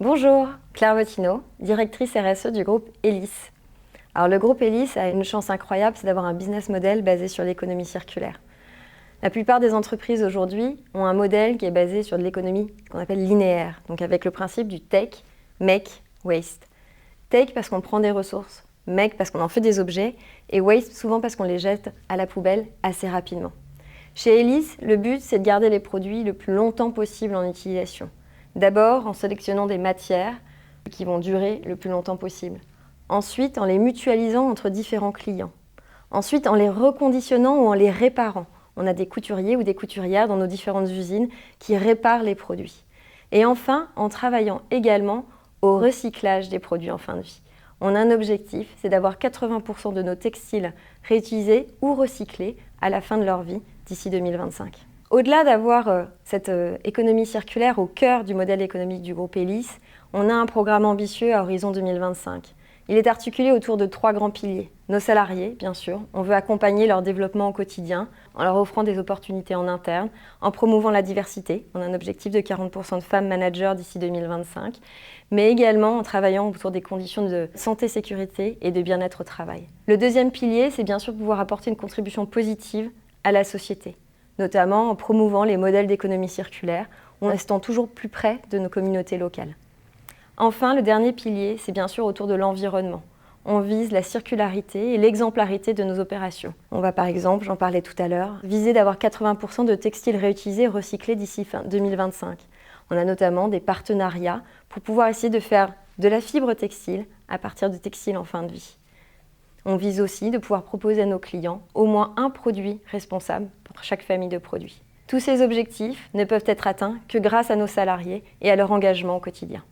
Bonjour, Claire Bottino, directrice RSE du groupe Elis. Alors le groupe Elis a une chance incroyable, c'est d'avoir un business model basé sur l'économie circulaire. La plupart des entreprises aujourd'hui ont un modèle qui est basé sur de l'économie qu'on appelle linéaire, donc avec le principe du take, make, waste. Take parce qu'on prend des ressources, make parce qu'on en fait des objets, et waste souvent parce qu'on les jette à la poubelle assez rapidement. Chez Elis, le but c'est de garder les produits le plus longtemps possible en utilisation. D'abord en sélectionnant des matières qui vont durer le plus longtemps possible. Ensuite en les mutualisant entre différents clients. Ensuite en les reconditionnant ou en les réparant. On a des couturiers ou des couturières dans nos différentes usines qui réparent les produits. Et enfin en travaillant également au recyclage des produits en fin de vie. On a un objectif, c'est d'avoir 80% de nos textiles réutilisés ou recyclés à la fin de leur vie d'ici 2025. Au-delà d'avoir cette économie circulaire au cœur du modèle économique du groupe Elis, on a un programme ambitieux à horizon 2025. Il est articulé autour de 3 grands piliers. Nos salariés, bien sûr, on veut accompagner leur développement au quotidien en leur offrant des opportunités en interne, en promouvant la diversité. On a un objectif de 40% de femmes managers d'ici 2025, mais également en travaillant autour des conditions de santé, sécurité et de bien-être au travail. Le deuxième pilier, c'est bien sûr pouvoir apporter une contribution positive à la société, notamment en promouvant les modèles d'économie circulaire, en restant toujours plus près de nos communautés locales. Enfin, le dernier pilier, c'est bien sûr autour de l'environnement. On vise la circularité et l'exemplarité de nos opérations. On va par exemple, j'en parlais tout à l'heure, viser d'avoir 80% de textiles réutilisés et recyclés d'ici fin 2025. On a notamment des partenariats pour pouvoir essayer de faire de la fibre textile à partir de textiles en fin de vie. On vise aussi de pouvoir proposer à nos clients au moins un produit responsable pour chaque famille de produits. Tous ces objectifs ne peuvent être atteints que grâce à nos salariés et à leur engagement au quotidien.